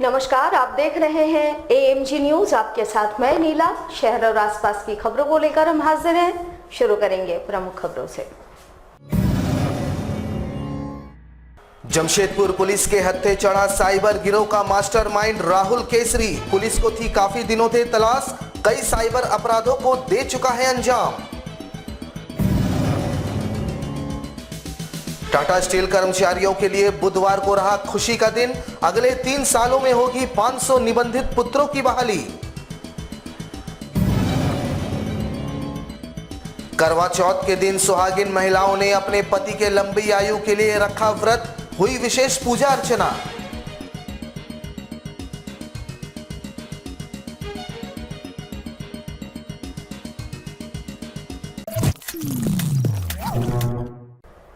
नमस्कार, आप देख रहे हैं एएमजी न्यूज। आपके साथ मैं नीला। शहर और आसपास की खबरों को लेकर हम हाजिर हैं। शुरू करेंगे प्रमुख खबरों से। जमशेदपुर पुलिस के हत्थे चढ़ा साइबर गिरोह का मास्टरमाइंड राहुल केसरी। पुलिस को थी काफी दिनों से तलाश, कई साइबर अपराधों को दे चुका है अंजाम। टाटा स्टील कर्मचारियों के लिए बुधवार को रहा खुशी का दिन। अगले 3 सालों में होगी 500 निबंधित पुत्रों की बहाली। करवा चौथ के दिन सुहागिन महिलाओं ने अपने पति के लंबी आयु के लिए रखा व्रत, हुई विशेष पूजा अर्चना।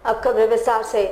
अब खबरें विस्तार से।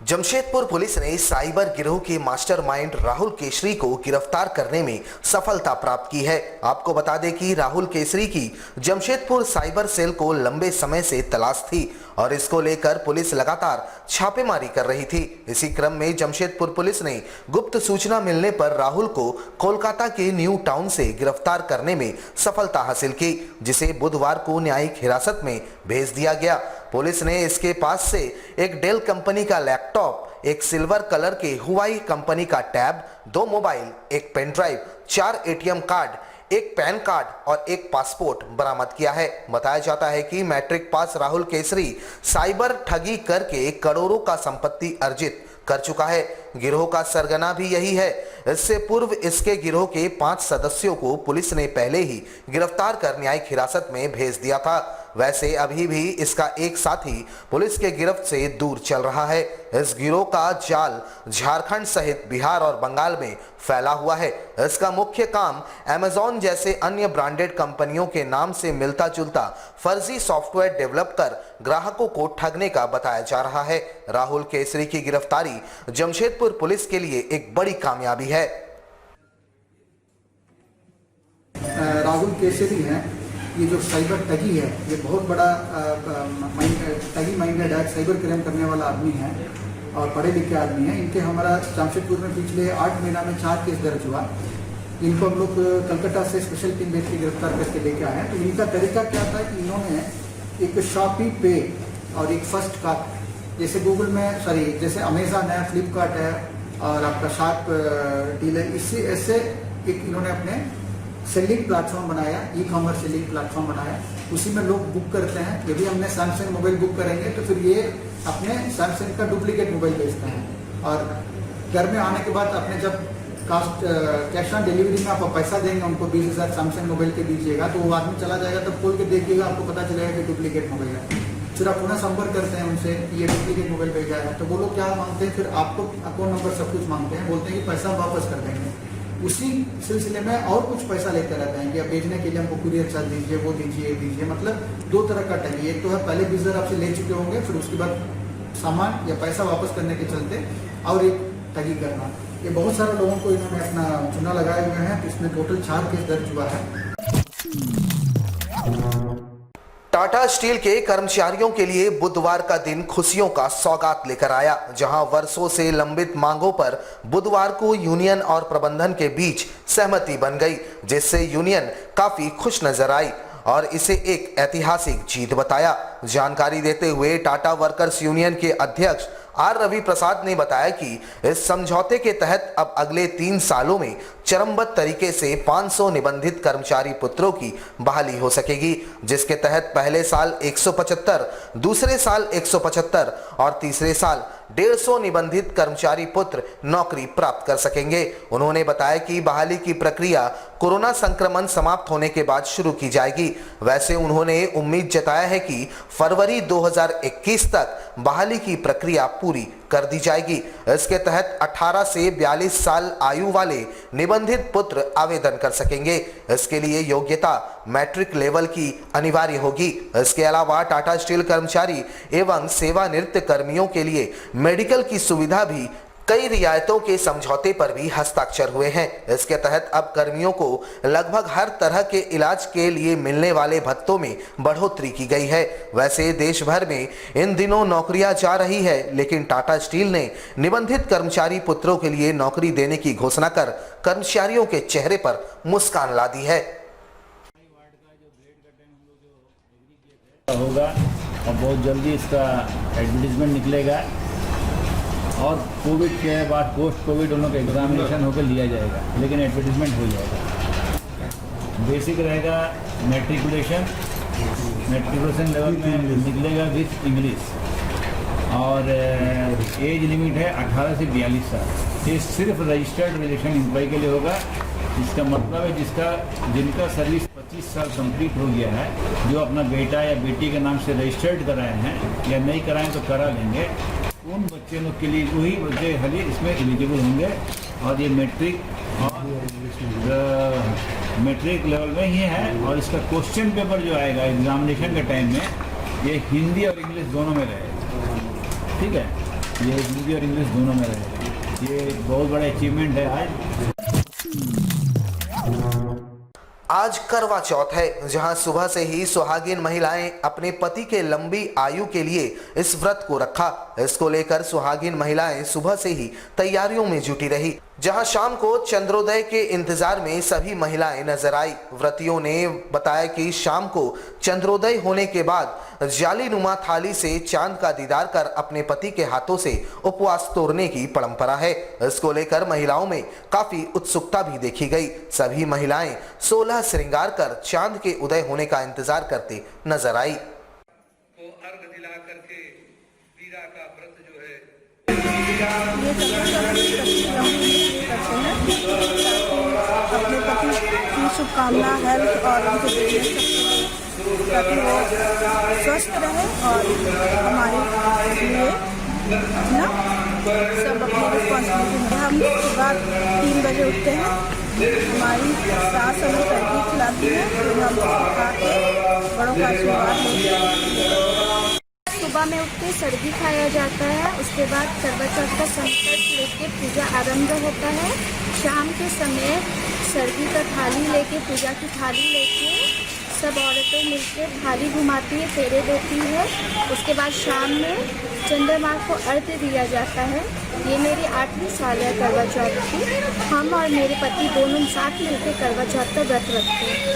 जमशेदपुर पुलिस ने साइबर गिरोह के मास्टरमाइंड राहुल केसरी को गिरफ्तार करने में सफलता प्राप्त की है। आपको बता दें कि राहुल केसरी की जमशेदपुर साइबर सेल को लंबे समय से तलाश थी और इसको लेकर पुलिस लगातार छापेमारी कर रही थी। इसी क्रम में जमशेदपुर पुलिस ने गुप्त सूचना मिलने पर राहुल को कोलकाता के न्यू टाउन से गिरफ्तार करने में सफलता हासिल की, जिसे बुधवार को न्यायिक हिरासत में भेज दिया गया। पुलिस ने इसके पास से एक डेल कंपनी का लैपटॉप, एक सिल्वर कलर के हुआई कंपनी का टैब, 2 मोबाइल, एक पेन ड्राइव, 4 एटीएम कार्ड, एक पैन कार्ड और एक पासपोर्ट बरामद किया है। बताया जाता है कि matric pass Rahul Kesari cyber ठगी करके करोड़ों का संपत्ति अर्जित कर चुका है। गिरोह का सरगना भी यही है। इससे पूर्व इसके गिरोह के 5 सदस्यों को पुलिस ने पहले ही गिरफ्तार कर न्यायिक हिरासत में भेज दिया था। वैसे अभी भी इसका एक साथी पुलिस के गिरफ्त से दूर चल रहा है। इस गिरोह का जाल झारखंड सहित बिहार और बंगाल में फैला हुआ है। इसका मुख्य काम अमेज़न जैसे अन्य ब्रांडेड कंपनियों के नाम से मिलता जुलता फर्जी सॉफ्टवेयर डेवलप कर ग्राहकों को ठगने का बताया जा रहा है। राहुल केसरी की गिरफ्तारी जमशेदपुर पुलिस के लिए एक बड़ी कामयाबी है। राहुल केसरी हैं, ये जो साइबर ठगी है, ये बहुत बड़ा ठगी माइंडेड है, साइबर क्राइम करने वाला आदमी है और पढ़े लिखे आदमी है। इनके हमारा जमशेदपुर में पिछले 8 महीना में 4 केस दर्ज हुआ। इनको हम लोग कलकत्ता से स्पेशल टीम भेज के गिरफ्तार करके लेके आए हैं। तो इनका तरीका क्या था कि इन्होंने एक शॉपी पे और एक फर्स्ट का, जैसे गूगल में जैसे अमेज़न है, फ्लिपकार्ट है और आपका शार्प डील है, इससे ऐसे एक इन्होंने अपने सेलिंग प्लेटफॉर्म बनाया, ई कॉमर्स सेलिंग प्लेटफॉर्म बनाया। उसी में लोग बुक करते हैं। यदि हमने सैमसंग मोबाइल बुक करेंगे तो फिर ये अपने सैमसंग का डुप्लीकेट मोबाइल बेचते हैं और घर में आने के बाद अपने जब कैश ऑन डिलीवरी में आप पैसा देंगे उनको 20,000 सैमसंग मोबाइल के दीजिएगा, तो वो आदमी चला जाएगा, तब खोल के देखिएगा, आपको पता चलेगा कि डुप्लीकेट मोबाइल है। फिर आप पुनः संपर्क करते हैं उनसे कि ये डुप्लीकेट मोबाइल भेजा है, तो वो लोग क्या मांगते हैं, फिर आपको अकाउंट नंबर सब कुछ मांगते हैं, बोलते हैं कि पैसा वापस कर देंगे। उसी सिलसिले में और कुछ पैसा लेते रहते हैं कि आप भेजने के लिए हमको कुरियर चार्ज दीजिए, वो दीजिए। मतलब 2 तरह का ठगी। एक तो है पहले 20,000 आपसे ले चुके होंगे, फिर उसके बाद सामान या पैसा वापस करने के चलते और एक ठगी करना। ये बहुत सारे लोगों को इन्होंने अपना चुना लगाए हुए हैं। तो इसमें टोटल 4 केस दर्ज हुआ है। टाटा स्टील के कर्मचारियों के लिए बुधवार का दिन खुशियों का सौगात लेकर आया, जहां वर्षों से लंबित मांगों पर बुधवार को यूनियन और प्रबंधन के बीच सहमति बन गई, जिससे यूनियन काफी खुश नजर आई और इसे एक ऐतिहासिक जीत बताया। जानकारी देते हुए टाटा वर्कर्स यूनियन के अध्यक्ष आर रवि प्रसाद ने बताया कि इस समझौते के तहत अब अगले 3 सालों में चरणबद्ध तरीके से 500 निबंधित कर्मचारी पुत्रों की बहाली हो सकेगी, जिसके तहत पहले साल 175, दूसरे साल 175 और तीसरे साल 150 निबंधित कर्मचारी पुत्र नौकरी प्राप्त कर सकेंगे। उन्होंने बताया कि बहाली की प्रक्रिया कोरोना संक्रमण समाप्त होने के बाद शुरू की जाएगी। वैसे उन्होंने उम्मीद जताया है कि फरवरी 2021 तक बहाली की प्रक्रिया पूरी कर दी जाएगी। इसके तहत 18 से 42 साल आयु वाले निबंधित पुत्र आवेदन कर सकेंगे। इसके लिए योग्यता मैट्रिक लेवल की अनिवार्य होगी। इसके अलावा टाटा स्टील कर्मचारी एवं सेवानिवृत्त कर्मियों के लिए मेडिकल की सुविधा भी कई रियायतों के समझौते पर भी हस्ताक्षर हुए हैं। इसके तहत अब कर्मियों को लगभग हर तरह के इलाज के लिए मिलने वाले भत्तों में बढ़ोतरी की गई है। वैसे देश भर में इन दिनों नौकरियां जा रही है, लेकिन टाटा स्टील ने निबंधित कर्मचारी पुत्रों के लिए नौकरी देने की घोषणा कर कर्मचारियों के चेहरे पर मुस्कान ला दी है। होगा और बहुत जल्दी इसका एडवर्टीजमेंट निकलेगा और कोविड के बाद पोस्ट कोविड उन लोग का एग्जामिनेशन होकर लिया जाएगा, लेकिन एडवर्टीजमेंट हो जाएगा। बेसिक रहेगा मैट्रिकुलेशन लेवल में निकलेगा विथ इंग्लिश और एज लिमिट है 18 से 42 साल। ये सिर्फ रजिस्टर्ड रिलेशन एम्प्लॉय के लिए होगा। इसका मतलब है जिनका सर्विस 25 साल कंप्लीट हो गया है, जो अपना बेटा या बेटी के नाम से रजिस्टर्ड कराए हैं या नहीं कराएं तो करा लेंगे, उन बच्चे लोग के लिए वही बच्चे खाली इसमें एलिजिबल होंगे। और ये मैट्रिक लेवल में ही है। और इसका क्वेश्चन पेपर जो आएगा एग्जामिनेशन के टाइम में, ये हिंदी और इंग्लिश दोनों में रहेगा। ठीक है, ये हिंदी और इंग्लिश दोनों में रहेगा। ये बहुत बड़ा अचीवमेंट है आज करवा चौथ है, जहां सुबह से ही सुहागिन महिलाएं अपने पति के लंबी आयु के लिए इस व्रत को रखा। इसको लेकर सुहागिन महिलाएं सुबह से ही तैयारियों में जुटी रही, जहां शाम को चंद्रोदय के इंतजार में सभी महिलाएं नजर आई। व्रतियों ने बताया कि शाम को चंद्रोदय होने के बाद जालीनुमा थाली से चांद का दीदार कर अपने पति के हाथों से उपवास तोड़ने की परंपरा है। इसको लेकर महिलाओं में काफी उत्सुकता भी देखी गई। सभी महिलाएं 16 श्रृंगार कर चांद के उदय होने का इंतजार करते नजर आई। तो अर्घ दिला करके पीरा का व्रत जो है ये अपने पति की शुभकामना हेल्थ और उनके बिजनेस ताकि वो स्वस्थ रहे और हमारे लिए ना सब अपनी रिस्पॉन्सिबिलिटी में। हम सुबह 3 बजे उठते हैं, हमारी सास हमें सर्दी खिलाती है, फिर हम खा के बड़ों का आशीर्वाद लेते हैं। सुबह में उठ के सर्दी खाया जाता है, उसके बाद करवा चौथ का संकल्प लेके पूजा आरंभ होता है। शाम के समय सर्दी का थाली लेके, पूजा की थाली लेके सब औरतें मिलकर थाली घुमाती है, फेरे देती है। उसके बाद शाम में चंद्रमा को अर्घ्य दिया जाता है। ये मेरी 8वीं साल है करवा चौथ की। हम और मेरे पति दोनों साथ मिलकर करवा चौथ का व्रत रखते हैं।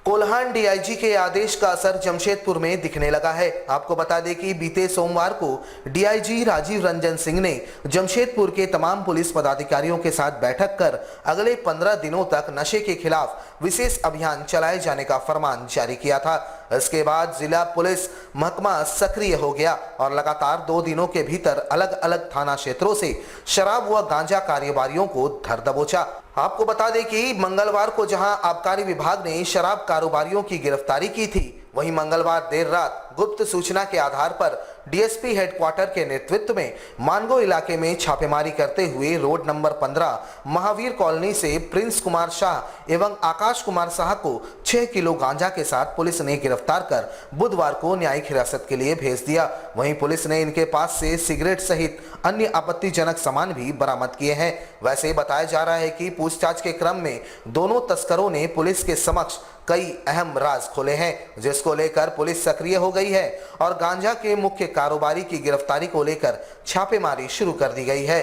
कोल्हान डीआईजी के आदेश का असर जमशेदपुर में दिखने लगा है। आपको बता दें कि बीते सोमवार को डीआईजी राजीव रंजन सिंह ने जमशेदपुर के तमाम पुलिस पदाधिकारियों के साथ बैठक कर अगले 15 दिनों तक नशे के खिलाफ विशेष अभियान चलाए जाने का फरमान जारी किया था। इसके बाद जिला पुलिस महकमा सक्रिय हो गया और लगातार 2 दिनों के भीतर अलग अलग थाना क्षेत्रों से शराब व गांजा कारोबारियों को धर दबोचा। आपको बता दें कि मंगलवार को जहां आबकारी विभाग ने शराब कारोबारियों की गिरफ्तारी की थी, वहीं मंगलवार देर रात गुप्त सूचना के आधार पर डीएसपी हेडक्वार्टर के नेतृत्व में मानगो इलाके में छापेमारी करते हुए रोड नंबर 15 महावीर कॉलोनी से प्रिंस कुमार शाह एवं आकाश कुमार शाह को 6 किलो गांजा के साथ पुलिस ने गिरफ्तार कर बुधवार को न्यायिक हिरासत के लिए भेज दिया। वहीं पुलिस ने इनके पास से सिगरेट सहित अन्य आपत्तिजनक सामान भी बरामद किए हैं। वैसे बताया जा रहा है कि पूछताछ के क्रम में दोनों तस्करों ने पुलिस के समक्ष कई अहम राज खोले हैं, जिसको लेकर पुलिस सक्रिय हो गई है और गांजा के मुख्य कारोबारी की गिरफ्तारी को लेकर छापेमारी शुरू कर दी गई है।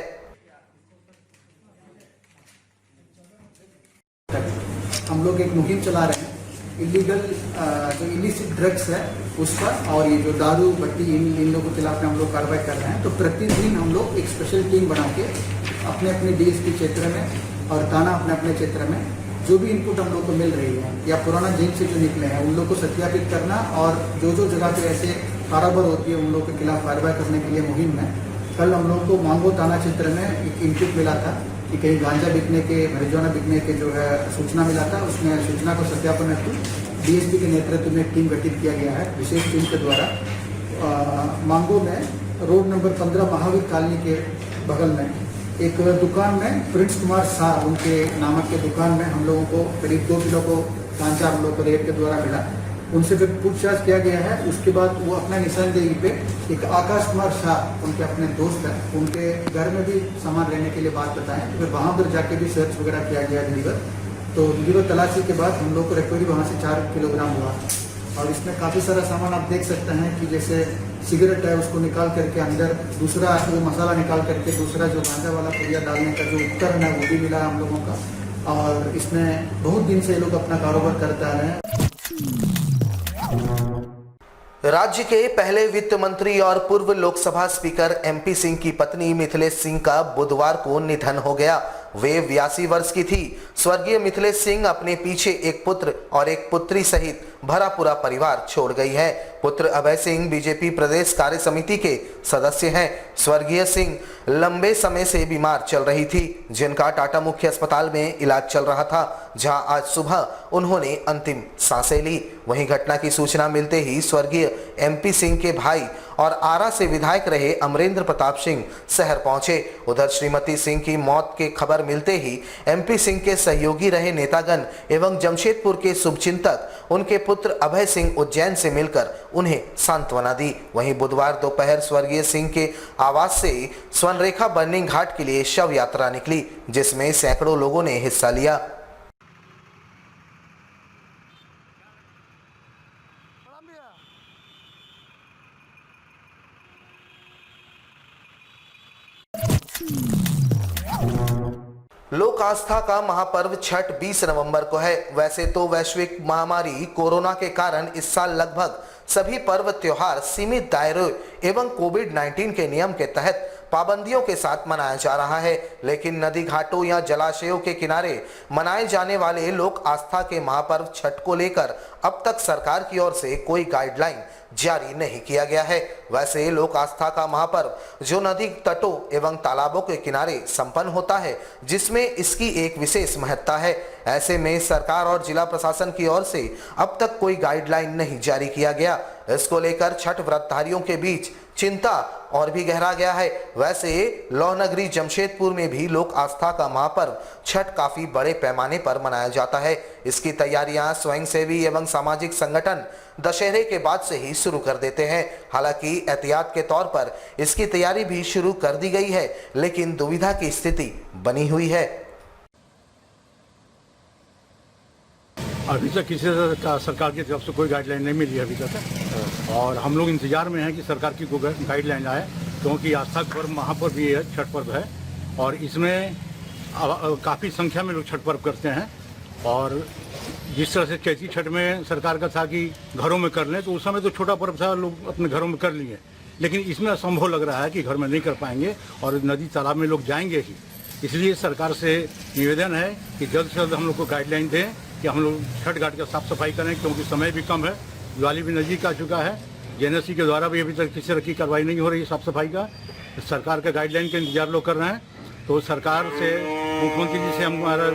हम लोग एक मुहिम चला रहे हैं इलीगल जो इलिसिट ड्रग्स है उसका, और ये जो दारू भट्टी इन लोगों के खिलाफ हम लोग कार्रवाई कर रहे हैं। तो प्रतिदिन हम लोग एक स्पेशल टीम बना के अपने अपने डीएसपी क्षेत्र में और थाना अपने अपने क्षेत्र में जो भी इनपुट हम लोग को मिल रही है या पुराना जेल से जो निकले हैं उन लोग को सत्यापित करना और जो जगह पे ऐसे कारोबार होती है उन लोगों के खिलाफ कार्रवाई करने के लिए मुहिम में कल हम लोग को मांगो थाना क्षेत्र में एक इनपुट मिला था कि कहीं गांजा बिकने के, marijuana बिकने के जो है सूचना मिला था। उसमें सूचना को सत्यापन हेतु डीएसपी के नेतृत्व में एक टीम गठित किया गया है विशेष टीम के द्वारा। मांगो में रोड नंबर 15 महावीर कॉलोनी के बगल में एक दुकान में प्रिंस कुमार शाह उनके नामक के दुकान में हम लोगों को करीब 2 किलो को गांजा हम लोग को रेड के द्वारा मिला। उनसे फिर पूछताछ किया गया है। उसके बाद वो अपना निशानदेही पे एक आकाश कुमार शाह, उनके अपने दोस्त हैं, उनके घर में भी सामान लेने के लिए बात बताएं। तो फिर वहाँ पर जाके भी सर्च वगैरह किया गया डिलीवर। तो डिलीवर तलाशी के बाद हम लोग को रिकवरी वहाँ से 4 किलोग्राम हुआ और इसमें काफ़ी सारा सामान आप देख सकते हैं कि जैसे सिगरेट है उसको निकाल करके अंदर दूसरा वो मसाला निकाल करके दूसरा जो गांजा वाला पुड़िया डालने का जो उपकरण है वो भी मिला है हम लोगों का। और इसमें बहुत दिन से ये लोग अपना कारोबार करते आ रहे हैं। राज्य के पहले वित्त मंत्री और पूर्व लोकसभा स्पीकर एमपी सिंह की पत्नी मिथिलेश सिंह का बुधवार को निधन हो गया। वे 82 वर्ष की थी। स्वर्गीय मिथिलेश सिंह अपने पीछे एक पुत्र और एक पुत्री सहित भरा पूरा परिवार छोड़ गई है। पुत्र अभय सिंह बीजेपी प्रदेश कार्य समिति के सदस्य हैं। स्वर्गीय सिंह लंबे समय से बीमार चल रही थी, जिनका टाटा मुख्य अस्पताल में इलाज चल रहा था, जहां आज सुबह उन्होंने अंतिम सांसें ली। वहीं घटना की सूचना मिलते ही स्वर्गीय एमपी सिंह के भाई और आरा से विधायक रहे अमरेंद्र प्रताप सिंह शहर पहुंचे। उधर श्रीमती सिंह की मौत के खबर मिलते ही एमपी सिंह के सहयोगी रहे नेतागण एवं जमशेदपुर के शुभचिंतक उनके पुत्र अभय सिंह उज्जैन से मिलकर उन्हें सांत्वना दी। वहीं बुधवार दोपहर स्वर्गीय सिंह के आवास से स्वर्णरेखा बर्निंग घाट के लिए शव यात्रा निकली, जिसमें सैकड़ों लोगों ने हिस्सा लिया। लोक आस्था का महापर्व छठ 20 नवंबर को है। वैसे तो वैश्विक महामारी कोरोना के कारण इस साल लगभग सभी पर्व त्योहार सीमित दायरे एवं कोविड-19 के नियम के तहत पाबंदियों के साथ मनाया जा रहा है, लेकिन नदी घाटों या जलाशयों के किनारे मनाए जाने वाले लोक आस्था के महापर्व छठ को लेकर अब तक सरकार की ओर से कोई गाइडलाइन जारी नहीं किया गया है। वैसे लोक आस्था का महापर्व जो नदी तटों एवं तालाबों के किनारे संपन्न होता है, जिसमें इसकी एक विशेष महत्ता है। ऐसे में सरकार और जिला प्रशासन की ओर से अब तक कोई गाइडलाइन नहीं जारी किया गया। इसको लेकर छठ व्रतधारियों के बीच चिंता और भी गहरा गया है। वैसे लौहनगरी जमशेदपुर में भी लोक आस्था का महापर्व छठ काफी बड़े पैमाने पर मनाया जाता है। इसकी तैयारियां स्वयंसेवी एवं सामाजिक संगठन दशहरे के बाद से ही शुरू कर देते हैं। हालांकि एहतियात के तौर पर इसकी तैयारी भी शुरू कर दी गई है, लेकिन दुविधा की स्थिति बनी हुई है। अभी तक किसी सरकार की तरफ से कोई गाइडलाइन नहीं मिली है अभी तक, और हम लोग इंतजार में हैं कि सरकार की कोई गाइडलाइन आए, क्योंकि आस्था पर्व महापर्व भी है, छठ पर्व है, और इसमें काफ़ी संख्या में लोग छठ पर्व करते हैं। और जिस तरह से चैती छठ में सरकार का था कि घरों में कर लें, तो उस समय तो छोटा पर्व था, लोग अपने घरों में कर लिए, लेकिन इसमें असंभव लग रहा है कि घर में नहीं कर पाएंगे और नदी तालाब में लोग जाएंगे ही। इसलिए सरकार से निवेदन है कि जल्द से जल्द हम लोग को गाइडलाइन दें कि हम लोग छठ घाट का साफ सफाई करें, क्योंकि समय भी कम है, दिवाली भी नज़दीक आ चुका है। जेएनएससी के द्वारा भी अभी तक किसी तरह की कार्रवाई नहीं हो रही है साफ सफाई का। सरकार का गाइडलाइन का इंतजार लोग कर रहे हैं। तो सरकार से, मुख्यमंत्री जी से हमारा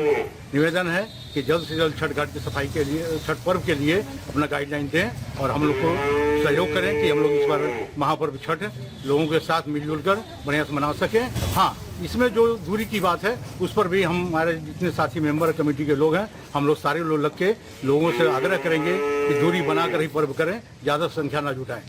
निवेदन है कि जल्द से जल्द छठ घाट की सफाई के लिए, छठ पर्व के लिए अपना गाइडलाइन दें और हम लोग को सहयोग करें कि हम लोग इस बार महापर्व छठ लोगों के साथ मिलजुल कर बढ़िया से मना सकें। हाँ, इसमें जो दूरी की बात है उस पर भी हमारे जितने साथी मेंबर कमेटी के लोग हैं, हम लोग सारे लोग लग के लोगों से आग्रह करेंगे कि दूरी बनाकर ही पर्व करें, ज़्यादा संख्या न जुटाएं।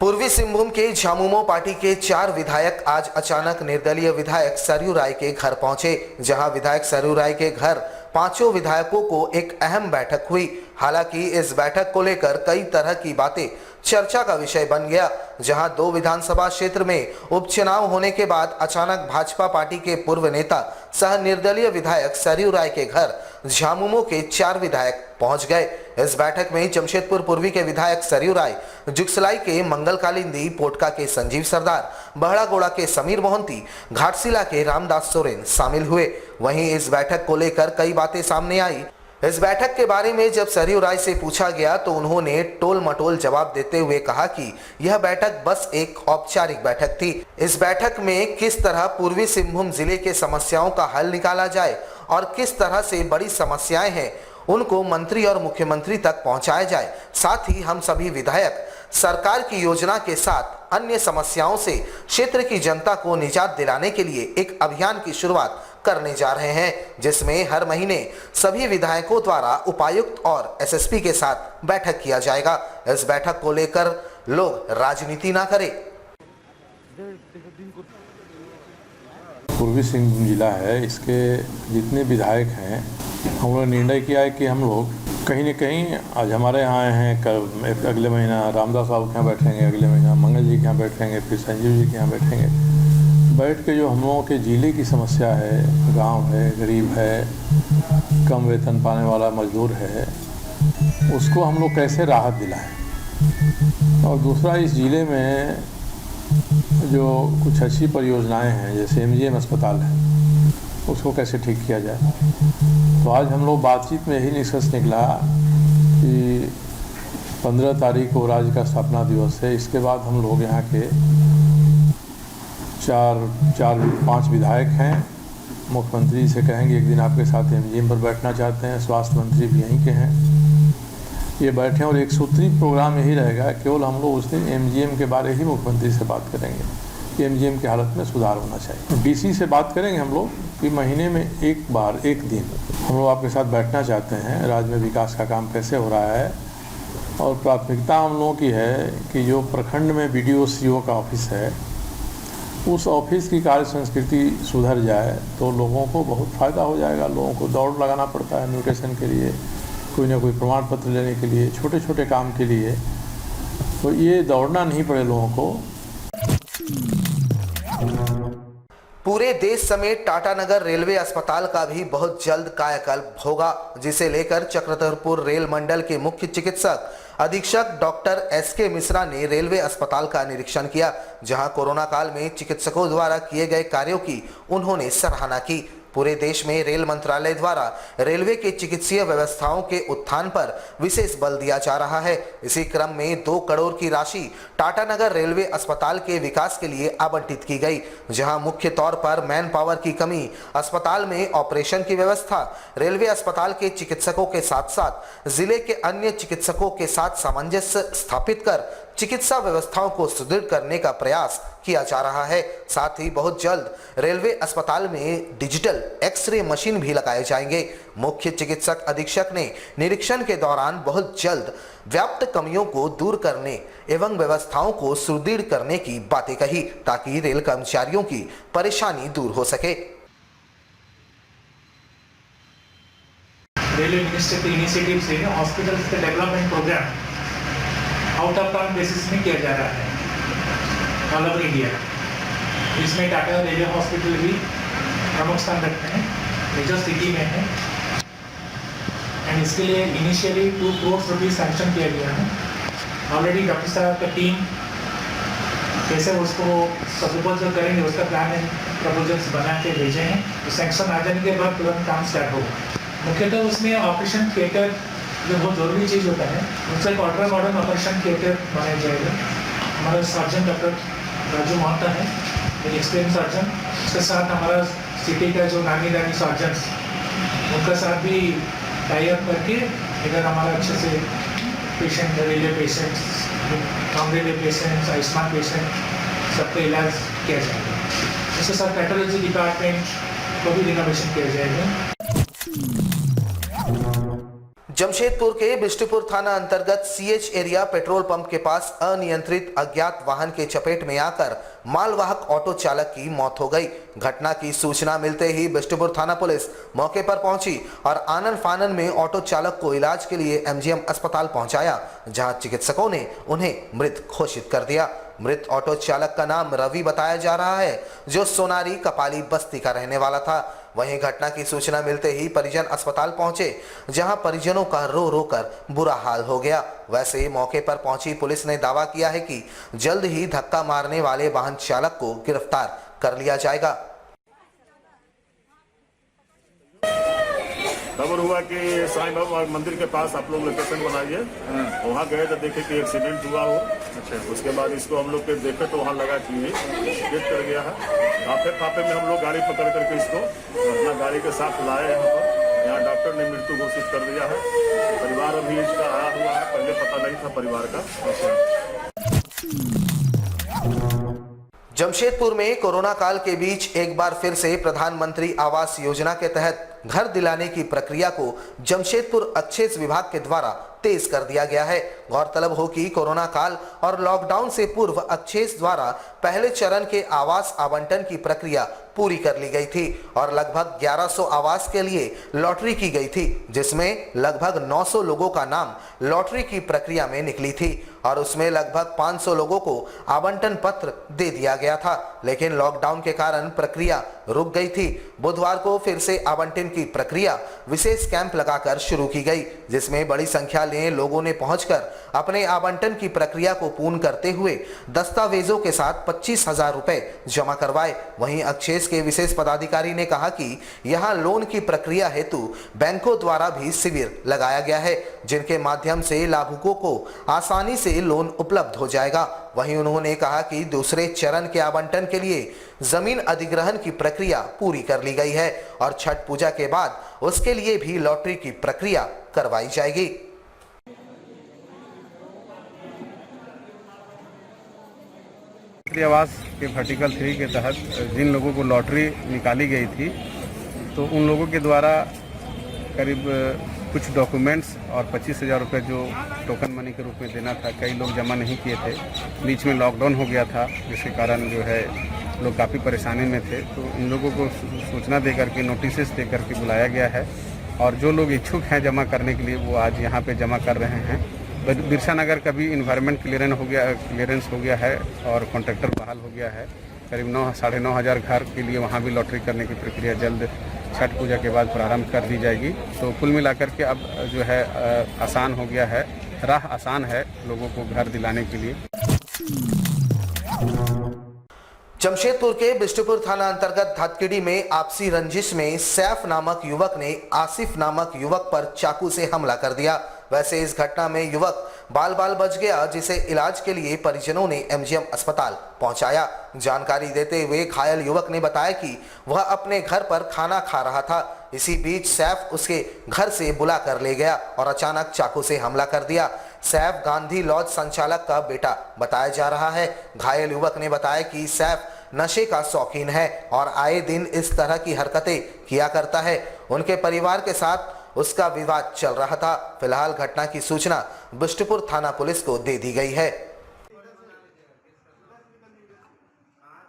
पूर्वी सिंहभूम के झामुमो पार्टी के 4 विधायक आज अचानक निर्दलीय विधायक सरयू राय के घर पहुंचे, जहां विधायक सरयू राय के घर 5 विधायकों को एक अहम बैठक हुई। हालांकि इस बैठक को लेकर कई तरह की बातें चर्चा का विषय बन गया, जहां 2 विधानसभा क्षेत्र में उपचुनाव होने के बाद अचानक भाजपा पार्टी के पूर्व नेता सह निर्दलीय विधायक सरयू राय के घर झामुमो के 4 विधायक पहुंच गए। इस बैठक में जमशेदपुर पूर्वी के विधायक सरयू राय, जुगसलाई के मंगल कालिंदी, पोटका के संजीव सरदार, बहड़ागोड़ा के समीर मोहंती, घाटशिला के रामदास सोरेन शामिल हुए। वहीं इस बैठक को लेकर कई बातें सामने आई। इस बैठक के बारे में जब सरयू राय से पूछा गया तो उन्होंने टोल मटोल जवाब देते हुए कहा कि यह बैठक बस एक औपचारिक बैठक थी। इस बैठक में किस तरह पूर्वी सिंहभूम जिले के समस्याओं का हल निकाला जाए और किस तरह से बड़ी समस्याएं हैं उनको मंत्री और मुख्यमंत्री तक पहुंचाया जाए। साथ ही हम सभी विधायक सरकार की योजना के साथ अन्य समस्याओं से क्षेत्र की जनता को निजात दिलाने के लिए एक अभियान की शुरुआत करने जा रहे हैं, जिसमें हर महीने सभी विधायकों द्वारा उपायुक्त और एसएसपी के साथ बैठक किया जाएगा। इस बैठक को लेकर लोग राजनीति ना करें। पूर्वी सिंहभूम जिला है, इसके जितने विधायक हैं हम लोग निर्णय किया है कि हम लोग कहीं न कहीं आज हमारे यहाँ आए हैं, कल अगले महीना रामदास साहब के यहाँ बैठेंगे, अगले महीना मंगल जी के यहाँ बैठेंगे, फिर संजीव जी के यहाँ बैठेंगे। बैठ के जो हम लोगों के जिले की समस्या है, गांव है, गरीब है, कम वेतन पाने वाला मजदूर है, उसको हम लोग कैसे राहत दिलाएं। और दूसरा, इस जिले में जो कुछ अच्छी परियोजनाएं हैं, जैसे एमजीएम अस्पताल है, उसको कैसे ठीक किया जाए। तो आज हम लोग बातचीत में यही निष्कर्ष निकला कि 15 तारीख को राज्य का स्थापना दिवस है। इसके बाद हम लोग यहाँ के 4-5 विधायक हैं। मुख्यमंत्री से कहेंगे एक दिन आपके साथ एमजीएम पर बैठना चाहते हैं, स्वास्थ्य मंत्री भी यहीं के हैं, ये बैठे और एक सूत्री प्रोग्राम यही रहेगा, केवल हम लोग उस दिन एमजीएम के बारे ही मुख्यमंत्री से बात करेंगे कि एमजीएम की हालत में सुधार होना चाहिए। डीसी से बात करेंगे हम लोग कि महीने में एक बार, एक दिन हम लोग आपके साथ बैठना चाहते हैं, राज्य में विकास का काम कैसे हो रहा है। और प्राथमिकता हम लोगों की है कि जो प्रखंड में बीडीओ सीओ का ऑफिस है, उस ऑफिस की कार्य संस्कृति सुधर जाए तो लोगों को बहुत फ़ायदा हो जाएगा। लोगों को दौड़ लगाना पड़ता है म्यूटेशन के लिए, कोई ना कोई प्रमाण पत्र लेने के लिए, छोटे छोटे काम के लिए, तो ये दौड़ना नहीं पड़े लोगों को। पूरे देश समेत टाटानगर रेलवे अस्पताल का भी बहुत जल्द कायाकल्प होगा, जिसे लेकर चक्रधरपुर रेल मंडल के मुख्य चिकित्सक अधीक्षक डॉक्टर एसके मिश्रा ने रेलवे अस्पताल का निरीक्षण किया, जहां कोरोना काल में चिकित्सकों द्वारा किए गए कार्यों की उन्होंने सराहना की। पूरे देश में रेल मंत्रालय द्वारा रेलवे के चिकित्सीय व्यवस्थाओं के उत्थान पर विशेष बल दिया जा रहा है। इसी क्रम में 2 करोड़ की राशि टाटानगर रेलवे अस्पताल के विकास के लिए आवंटित की गई, जहां मुख्य तौर पर मैन पावर की कमी, अस्पताल में ऑपरेशन की व्यवस्था, रेलवे अस्पताल के चिकित्सकों के साथ साथ जिले के अन्य चिकित्सकों के साथ सामंजस्य स्थापित कर चिकित्सा व्यवस्थाओं को सुदृढ़ करने का प्रयास किया जा रहा है। साथ ही बहुत जल्द रेलवे अस्पताल में डिजिटल एक्सरे मशीन भी लगाए जाएंगे। मुख्य चिकित्सक अधीक्षक ने निरीक्षण के दौरान बहुत जल्द व्याप्त कमियों को दूर करने एवं व्यवस्थाओं को सुदृढ़ करने की बातें कही, ताकि रेल कर्मचारियों की परेशानी दूर हो सके। रेलवे मिनिस्टर के इनिशिएटिव से हॉस्पिटल का development programme out of town basis में किया जा रहा है ऑल ओवर इंडिया। इसमें टाटा रेलवे हॉस्पिटल भी प्रमुख स्थान रखते हैं, मेजर सिटी में है। एंड इसके लिए इनिशियली 2 करोड़ रुपीज सैंक्शन किया गया है। ऑलरेडी डॉक्टर साहब का टीम कैसे उसको प्रपोजल करेंगे, उसका प्लान प्रपोजल्स बना के भेजे हैं। तो सैंक्शन आ जाने के बाद तुरंत काम स्टार्ट होगा। मुख्यतः उसमें ऑपरेशन थिएटर जो बहुत ज़रूरी चीज़ होता है, उससे एक अल्ट्रा मॉडर्न ऑपरेशन थिएटर बनाया जाएगा। हमारा सर्जन डॉक्टर राजू महता है, एक एक्सपीरियंस सर्जन, उसके साथ हमारा सिटी का जो नामी दानी सर्जन, उनका साथ भी टाई अप करके इधर हमारा अच्छे से patient, railway patients, non railway patients, Ayushman patient, सबका इलाज किया जाएगा। इसके साथ पैथोलॉजी डिपार्टमेंट को भी रिनोवेशन किया जाएगा। जमशेदपुर के बिष्टुपुर थाना अंतर्गत सीएच एरिया पेट्रोल पंप के पास अनियंत्रित अज्ञात वाहन के चपेट में आकर मालवाहक ऑटो चालक की मौत हो गई। घटना की सूचना मिलते ही बिष्टुपुर थाना पुलिस मौके पर पहुंची और आनन फानन में ऑटो चालक को इलाज के लिए एमजीएम अस्पताल पहुंचाया, जहां चिकित्सकों ने उन्हें मृत घोषित कर दिया। मृत ऑटो चालक का नाम रवि बताया जा रहा है, जो सोनारी कपाली बस्ती का रहने वाला था। वहीं घटना की सूचना मिलते ही परिजन अस्पताल पहुंचे, जहां परिजनों का रो रो कर बुरा हाल हो गया। वैसे ही मौके पर पहुंची पुलिस ने दावा किया है कि जल्द ही धक्का मारने वाले वाहन चालक को गिरफ्तार कर लिया जाएगा। खबर हुआ कि साईं बाबा मंदिर के पास आप लोग लोकेशन बनाइए, वहाँ गए तो देखे कि एक्सीडेंट हुआ हो। अच्छा, उसके बाद इसको हम लोग देखे तो वहाँ लगा कि डेथ कर गया है। फाफे में हम लोग गाड़ी पकड़ करके इसको अपना गाड़ी के साथ लाए यहाँ पर। यहाँ डॉक्टर ने मृत्यु घोषित कर दिया है। परिवार अभी इसका आया हुआ है, पहले पता नहीं था परिवार का। जमशेदपुर में कोरोना काल के बीच एक बार फिर से प्रधानमंत्री आवास योजना के तहत घर दिलाने की प्रक्रिया को जमशेदपुर अक्षेस विभाग के द्वारा तेज कर दिया गया है। गौरतलब हो कि कोरोना काल और लॉकडाउन से पूर्व अक्षेस द्वारा पहले चरण के आवास आवंटन की प्रक्रिया पूरी कर ली गई थी और लगभग 1100 आवास के लिए लॉटरी की गई थी, जिसमें लगभग 900 लोगों का नाम लॉटरी की प्रक्रिया में निकली थी और उसमें लगभग 500 लोगों को आवंटन पत्र दे दिया गया था, लेकिन लॉकडाउन के कारण प्रक्रिया रुक गई थी। बुधवार को फिर से आवंटन की प्रक्रिया विशेष कैंप लगाकर शुरू की गई, जिसमें बड़ी संख्या में लोगों ने पहुंचकर अपने आवंटन की प्रक्रिया को पूर्ण करते हुए दस्तावेजों के साथ 25,000 रुपए जमा करवाए। वहीं अक्षेस के विशेष पदाधिकारी ने कहा कि यहां लोन की प्रक्रिया हेतु बैंकों द्वारा भी शिविर लगाया गया है, जिनके माध्यम से लाभुकों को आसानी से लोन उपलब्ध हो जाएगा। वहीं उन्होंने कहा कि दूसरे चरण के आवंटन के लिए जमीन अधिग्रहण की प्रक्रिया पूरी कर ली गई है और छठ पूजा के बाद उसके लिए भी लॉटरी की प्रक्रिया करवाई जाएगी। आवास के वर्टिकल 3 के तहत जिन लोगों को लॉटरी निकाली गई थी, तो उन लोगों के द्वारा करीब कुछ डॉक्यूमेंट्स और 25,000 रुपये जो टोकन मनी के रूप में देना था, कई लोग जमा नहीं किए थे। बीच में लॉकडाउन हो गया था, जिसके कारण जो है लोग काफ़ी परेशानी में थे, तो इन लोगों को सूचना दे करके नोटिस दे करके बुलाया गया है और जो लोग इच्छुक हैं जमा करने के लिए वो आज यहाँ पे जमा कर रहे हैं। बिरसा नगर का भी इन्वायरमेंट क्लियरेंस हो गया है और कॉन्ट्रैक्टर बहाल हो गया है। करीब 9,500 घर के लिए वहाँ भी लॉटरी करने की प्रक्रिया जल्द छठ पूजा के बाद प्रारंभ कर दी जाएगी। तो कुल मिलाकर के अब जो है आसान हो गया है, राह आसान है लोगों को घर दिलाने के लिए। जमशेदपुर के बिष्टुपुर थाना अंतर्गत धातकीडी में आपसी रंजिश में सैफ नामक युवक ने आसिफ नामक युवक पर चाकू से हमला कर दिया। वैसे इस घटना में युवक बाल बाल बच गया, जिसे इलाज के लिए परिजनों ने एमजीएम अस्पताल पहुंचाया। जानकारी देते हुए घायल युवक ने बताया कि वह अपने घर पर खाना खा रहा था। इसी बीच सैफ उसके घर से बुला कर ले गया और अचानक चाकू से हमला कर दिया। सैफ गांधी लॉज संचालक का बेटा बताया जा रहा है। घायल युवक ने बताया कि सैफ नशे का शौकीन है और आए दिन इस तरह की हरकतें किया करता है। उनके परिवार के साथ उसका विवाद चल रहा था। फिलहाल घटना की सूचना बिष्टुपुर थाना पुलिस को दे दी गई है।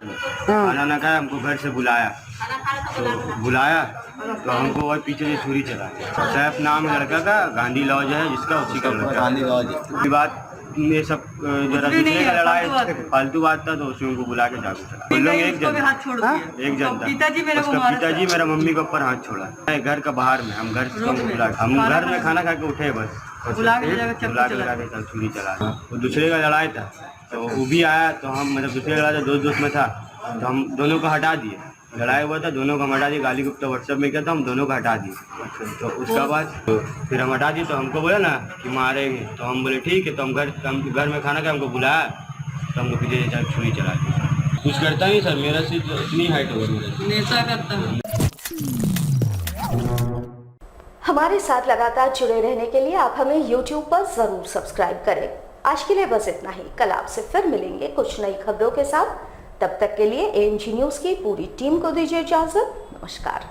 खाना ना खाया, हमको घर से बुलाया तो हमको और पीछे से छुरी चला। सैफ नाम लड़का का, गांधी लॉज है जिसका, उसी का गांधी लॉज। बात ये सब जरा दूसरे का लड़ाई फालतू बात था, तो उसमें उनको बुला के चाकू चला। हम लोग एक जन था, पिताजी मेरा मम्मी के ऊपर हाथ छोड़ा। घर का बाहर में हम घर में खाना खा के उठे, बस बुला के छुरी चला। वो दूसरे का लड़ाई था, तो वो भी आया, तो हम मतलब दूसरे का लड़ाई था, दोस्त में था, तो हम दोनों को हटा दिए। लड़ाई हुआ था, दोनों को हम हटा दिए। गाली गुप्ता व्हाट्सएप में किया था, हम दोनों को हटा दिए। तो उसका बाद फिर हम हटा दिए, तो हमको बोला ना कि मारेंगे, तो हम बोले ठीक है। तो हम घर में खाना खा, हमको बुलाया, तो हमको पीछे छुरी चला दी। कुछ करता नहीं सर, मेरा सिर्फ इतनी हाइट हो गई, ऐसा करता हूँ। हमारे साथ लगातार जुड़े रहने के लिए आप हमें YouTube पर जरूर सब्सक्राइब करें। आज के लिए बस इतना ही। कल आपसे फिर मिलेंगे कुछ नई खबरों के साथ। तब तक के लिए AMG न्यूज़ की पूरी टीम को दीजिए इजाजत। नमस्कार।